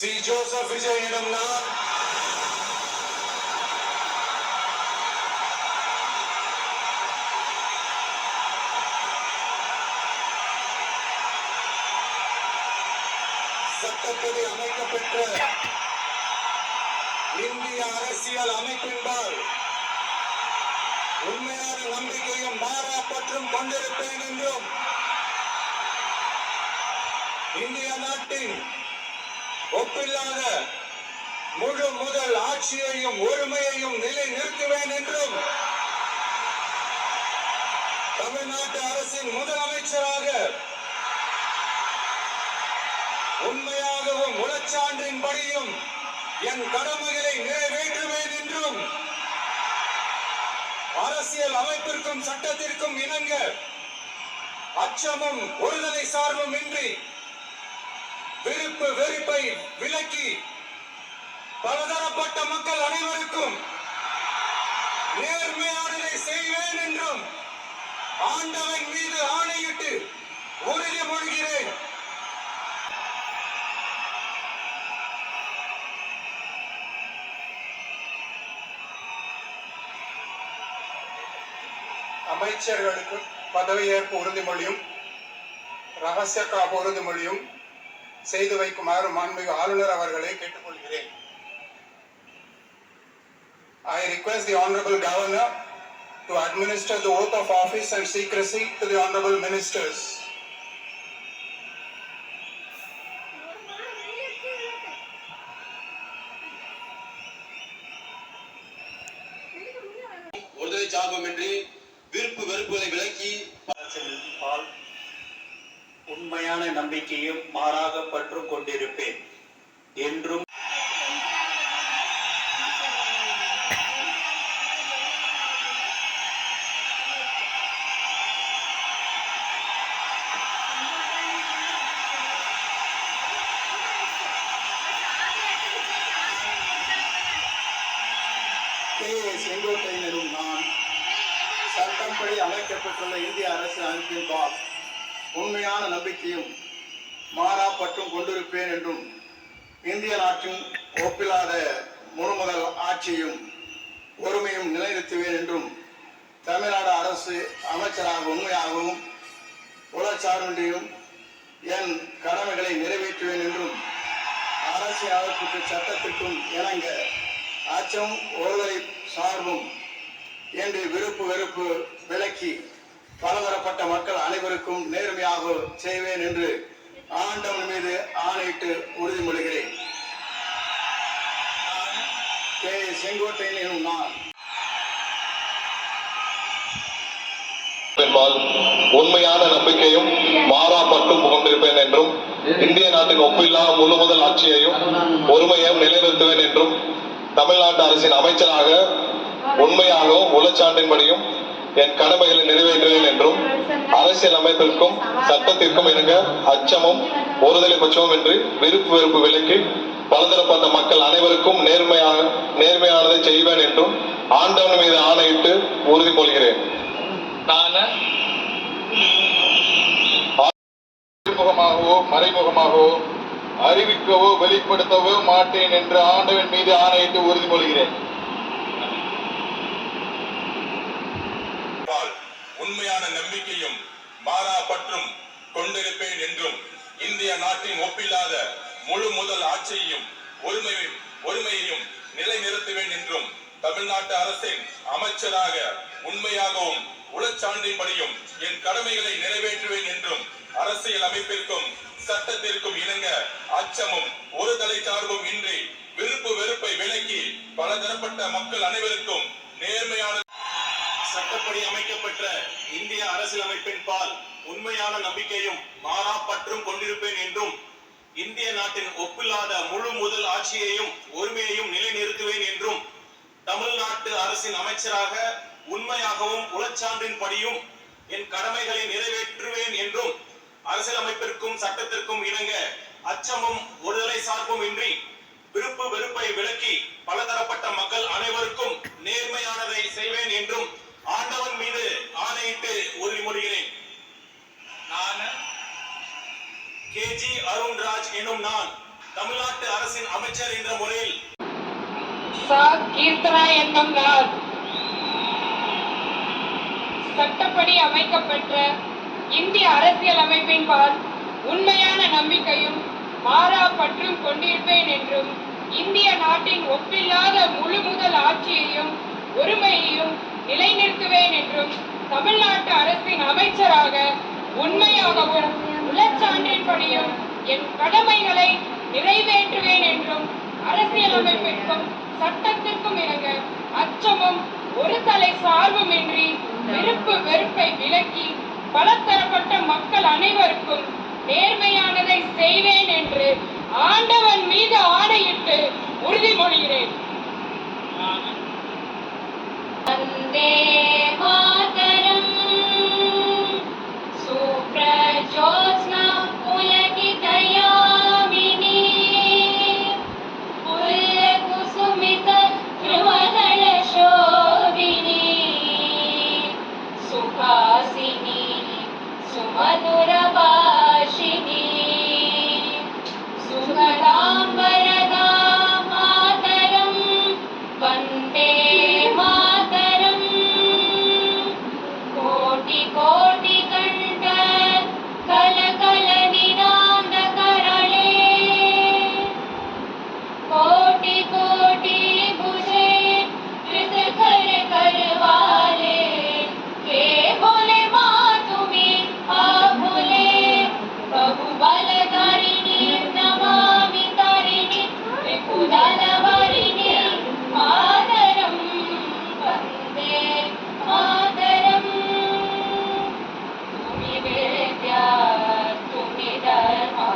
C. Joseph Vijay எனும் நான் சட்டப்படி அமைக்கப்பெற்ற இந்திய அரசியல் அமைப்பின்பால் உண்மையான நம்பிக்கையும் மாறாப்பற்றும் கொண்டிருப்பேன் என்றும் இந்திய நாட்டின் ஒப்பில்லாத முழு முதல் ஆட்சியையும் ஒருமையையும் நிலை நிறுத்துவேன் என்றும் தமிழ்நாட்டு அரசின் முதலமைச்சராக உண்மையாகவும் உளச்சான்றின்படியும் என் கடமைகளை நிறைவேற்றுவேன் என்றும் அரசியல் அமைப்பிற்கும் சட்டத்திற்கும் இணங்க அச்சமும் ஒருதலை சார்பும் இன்றி விருப்பு வெறுப்பை விலக்கி பலதரப்பட்ட மக்கள் அனைவருக்கும் நேர்மையானதை செய்வேன் என்றும் ஆண்டவன் மீது ஆணையிட்டு உறுதிமொழிகிறேன். அமைச்சர்களுக்கு பதவியேற்பு உறுதிமொழியும் ரகசிய காப்பு உறுதிமொழியும் செய்து வைக்குமாறு மாண்புமிகு ஆளுநர் அவர்களை கேட்டுக்கொள்கிறேன். I request the Honorable Governor to administer the oath of office and secrecy to the Honorable Ministers. ஒருதலை சார்புமின்றி விருப்பு வெறுப்புகளை விலக்கி உண்மையான நம்பிக்கையும் மாறாக பற்றும் கொண்டிருப்பேன் என்றும் செங்கோட்டையன் எனும் நான் சட்டப்படி அமைக்கப்பட்டுள்ள இந்திய அரசு அமைப்பின்பால் உண்மையான நம்பிக்கையும் மாறாப்பற்றும் கொண்டிருப்பேன் என்றும் இந்திய நாட்டின் ஒப்பில்லாத முழுமுதல் ஆட்சியும் ஒருமையும் நிலைநிறுத்துவேன் என்றும் தமிழ்நாடு அரசு அமைச்சராக உண்மையாகவும் உளச்சார்பின்றியும் என் கடமைகளை நிறைவேற்றுவேன் என்றும் அரசியல் அமைப்புக்கு சட்டத்திற்கும் இணங்க அச்சம் ஒருதலை சார்பும் என்று விருப்பு வெறுப்பு விலக்கி பலதரப்பட்ட மக்கள் அனைவருக்கும் நேர்மையாக செய்வேன் என்று ஆண்டவன் மீது ஆணையிட்டு உறுதிமொழிகிறேன். கே. செங்கோட்டையன் எனும் நான் உண்மையான நம்பிக்கையும் மாறாப்பற்றும் கொண்டிருப்பேன் என்றும் இந்திய நாட்டின் ஒப்பில்லா முழு முதல் ஆட்சியையும் ஒருமையையும் நிலைநிறுத்துவேன் என்றும் தமிழ்நாட்டு அரசின் அமைச்சராக உண்மையாகவும் உளச்சான்றின்படியும் என் கடமைகளை நிறைவேற்றுவேன் என்றும் அரசியல் அமைப்பிற்கும் சட்டத்திற்கும் இணங்க அச்சமும் ஒருதலை பட்சமும் இன்றி விருப்பு வெறுப்பு விலக்கி பலதரப்பட்ட மக்கள் அனைவருக்கும் நேர்மையானதை செய்வேன் என்றும் ஆண்டவன் மீது ஆணையிட்டு உறுதிமொழிகிறேன். நான் முகமாகவோ மறைமுகமாகவோ அறிவிக்கவோ வெளிப்படுத்தவோ மாட்டேன் என்று ஆண்டவன் மீது ஆணையிட்டு உறுதிமொழிகிறேன். உண்மையான நம்பிக்கையும் மாறாப்பற்றும் கொண்டிருப்பேன் என்றும் இந்திய நாட்டின் ஒப்பில்லாத முழு முதல் ஆட்சியையும் ஒருமையையும் நிலைநிறுத்துவேன் என்றும் தமிழ்நாட்டு அரசின் அமைச்சராக உண்மையாகவும் உளச்சான்றின்படியும் என் கடமைகளை நிறைவேற்றுவேன் என்றும் அரசியல் அமைப்பிற்கும் சட்டத்திற்கும் இணங்க அச்சமும் ஒருதலை சார்பும் இன்றி விருப்பு வெறுப்பை விலக்கி பலதரப்பட்ட மக்கள் அனைவருக்கும் நேர்மையான சட்டப்படி அமைக்கப்பட்ட இந்திய அரசியலமைப்பின் பால் உண்மையான நம்பிக்கையும் மாறாப்பற்றும் கொண்டிருப்பேன் என்றும் இந்திய நாட்டின் ஒப்பில்லாத முழு முதல் ஆட்சியையும் ஒருமையையும் நிலைநிறுத்துவேன் என்றும் தமிழ்நாட்டு அரசின் அமைச்சராக உண்மையாகவும் உளச்சான்றின்படியும் என் கடமைகளை நிறைவேற்றுவேன் என்றும் அரசியலமைப்பிற்கும் சட்டத்திற்கும் இணங்க அச்சமும் ஒருதலை சார்பும் இன்றி விருப்பு வெறுப்பை விலக்கி பலதரப்பட்ட மக்கள் அனைவருக்கும் நேர்மையானதை செய்வேன் என்றும் ஆண்டவன் மீது ஆணையிட்டு உறுதிமொழிகிறேன். நான் கே. ஜி. அருண்ராஜ் எனும் நான் தமிழ்நாட்டு அரசின் அரசின் அமைச்சர் என்ற முறையில் கீர்த்தனா என்எம்ஆர் சட்டப்படி அமைக்கப்பட்ட இந்திய அரசியல் அமைப்பின்பால் உண்மையான நம்பிக்கையும் மாறா பற்றும் கொண்டிருப்பேன் என்றும் இந்திய நாட்டின் ஒப்பில்லாத முழு முதல் ஆட்சியையும் ஒருமையையும் நிலைநிறுத்துவேன் என்றும் தமிழ்நாட்டு அரசின் அமைச்சராக உண்மையாகவும் உளச்சான்றின்படியும் என் கடமைகளை நிறைவேற்றுவேன் என்றும் அரசியலமைப்பிற்கும் சட்டத்திற்கும் இணங்க அச்சமும் ஒரு தலை சார்புமின்றி விருப்பு வெறுப்பை விலக்கி பலதரப்பட்ட மக்கள் அனைவருக்கும் நேர்மையானதை செய்வேன் என்று ஆண்டவன் மீது ஆணையிட்டு உறுதிமொழிகிறேன். வந்தே மாதரம் சுப்ரஜோத்ஸ்னா புலகிதயாமினி புல்லகுசுமித த்ருவதள சோபினி சுகாசினி சுமதுர பாஷினி சுகதாம்பரதா மாதரம் வந்தே மாதரம் கோட்டி கோட்டி கண்ட கலகல நினாந்த கரளே கோட்டி கோட்டி புஜே कृत कर करवाले के बोले माँ तुम्हें आप बोले बहुबल तारिणी नमामि तारिणी त्रिपुदल वारिणी मातरम वंदे मातरम तुम्ही वेद्या तुम्ही धर्मा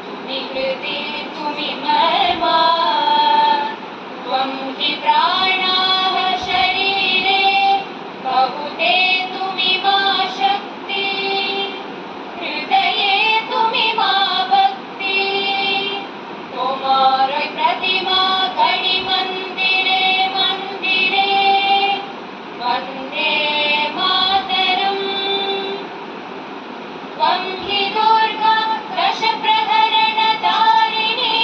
तुम्ही कृति तुम्ही मर्मा त्वं हि प्राणाः शरीरे बहुते तुम्ही मा शक्ति हृदये तुम्ही मा भक्ति तुम्हारी प्रतिमा घड़ी मंदिरे मंदिरे वंदे मातरम त्वं हि दुर्गा दश प्रहरण धारिणी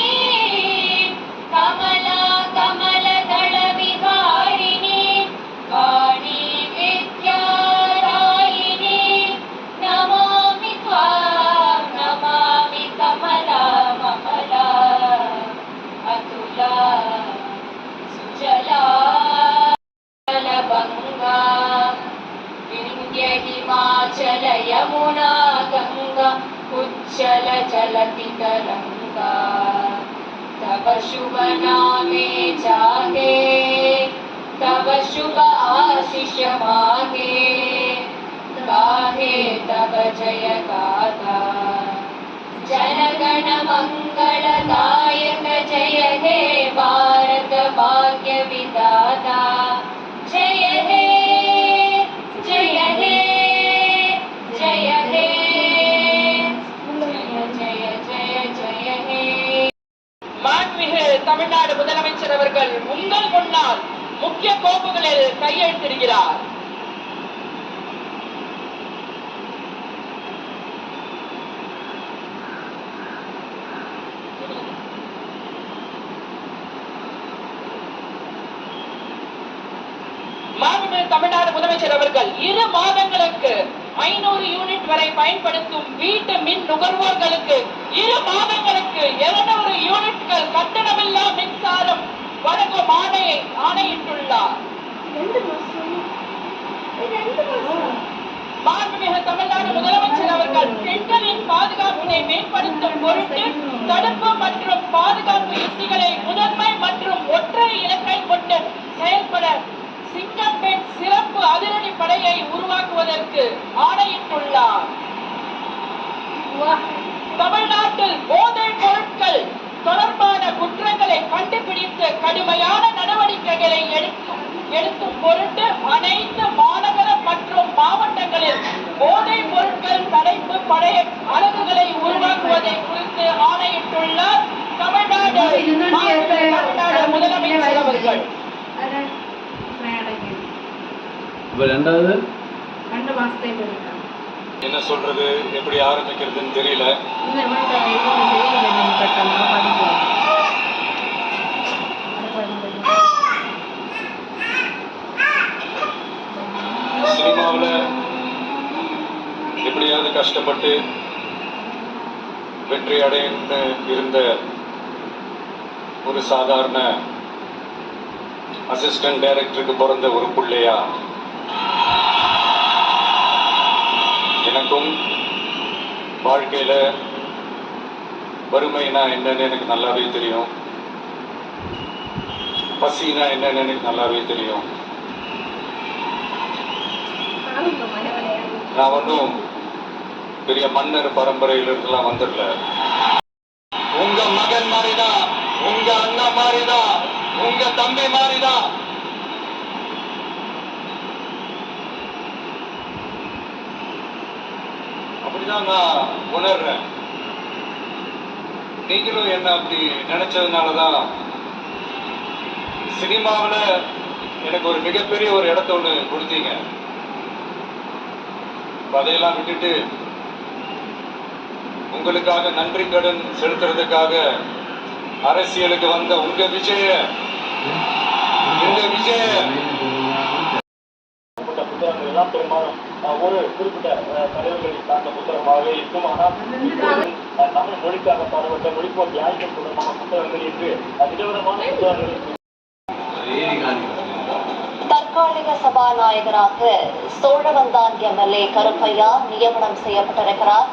कमला कमलदल विहारिणी वाणी विद्यादायिनी नमामि त्वां नमामि कमला ममला अतुला सुजला जलगंगा विंध्य हिमाचल यमुना गंगा उज्जल जलति तरंगा तव शुभ नामे जागे तव शुभ आशीष मागे गाहे तव जय गाथा जनगण मंगलदायक जय हे भारत भाग्य विधाता जय हे जय हे जय हे जय जय जय हे. மாண்புமிகு தமிழ்நாடு முதலமைச்சர் அவர்கள் உங்கள் முன்னால் முக்கிய கோப்புகளில் கையெழுத்திடுகிறார். மாண்புமிகு தமிழ்நாடு முதலமைச்சர் அவர்கள் 2 மாதங்களுக்கு 500 யூனிட் வரை பயன்படுத்தும் வீட்டு மின் நுகர்வோர்களுக்கு 2 மாதங்களுக்கு 200 யூனிட்கள் கட்டணமில்லா மின்சாரம் வழங்கும் ஆணையிட்டுள்ளார். மாண்புமிகு தமிழ்நாடு முதலமைச்சர் அவர்கள் பெண்களின் பாதுகாப்பினை மேம்படுத்தும் பொருட்டு தடுப்பு மற்றும் பாதுகாப்பு யுக்திகளை முதன்மை மற்றும் ஒற்றை இலக்கை கொண்டு செயல்பட சிங்கப்பெண் சிறப்பு அதிரடி படையை உருவாக்குவதற்கு ஆணையிட்டுள்ளார். தமிழ்நாட்டில் போதைப் பொருட்கள் தொடர்பான குற்றங்களை கண்டுபிடித்து கடுமையான நடவடிக்கைகளை எடுக்கும் பொருட்டு அனைத்து மாநகர மற்றும் மாவட்டங்களில் போதைப் பொருட்கள் தடுப்பு படை அலகுகளை உருவாக்குவதை குறித்து ஆணையிட்டுள்ளார் தமிழ்நாடு முதலமைச்சர் அவர்கள். என்ன சொல்றது, எப்படி ஆரம்பிக்கிறதுன்னு தெரியல. வெற்றி அடைந்து இருந்த ஒரு சாதாரண அசிஸ்டன்ட் டைரக்டருக்கு பிறந்த ஒரு பிள்ளையா எனக்கும் வாழ்க்கையில வறுமைனா என்னன்னு எனக்கு நல்லாவே தெரியும், பசினா என்னன்னு எனக்கு நல்லாவே தெரியும். நான் ஒன்றும் பெரிய மன்னர் பரம்பரையிலிருந்துலாம் வந்துடல. உங்க மகன் மாதிரிதான், உங்க அண்ணா மாதிரிதான், உங்க தம்பி மாதிரிதான். அப்படிதான் நான் உணர்றேன். நீங்களும் என்ன அப்படி நினைச்சதுனாலதான் சினிமாவில் எனக்கு ஒரு மிகப்பெரிய ஒரு இடத்த ஒன்று கொடுத்தீங்க. அதையெல்லாம் விட்டுட்டு உங்களுக்காக நன்றி கடன் செலுத்துறதுக்காக அரசியலுக்கு வந்த உங்க விஜய புத்தகங்கள் எல்லாம் பெரும்பாலும் ஒரு குறிப்பிட்ட தலைவர்களை சார்ந்த புத்தகமாக இருக்கும். ஆனால் தமிழ் மொழிக்காக பாடுபட்ட மொழிப்போர் தியாகிகள் தொடர்பான புத்தகங்கள் என்று விதவிதமான புத்தகங்கள். தற்காலிக சபாநாயகராக சோழவந்தான் எம்எல்ஏ கருப்பையா நியமனம் செய்யப்பட்டிருக்கிறார்.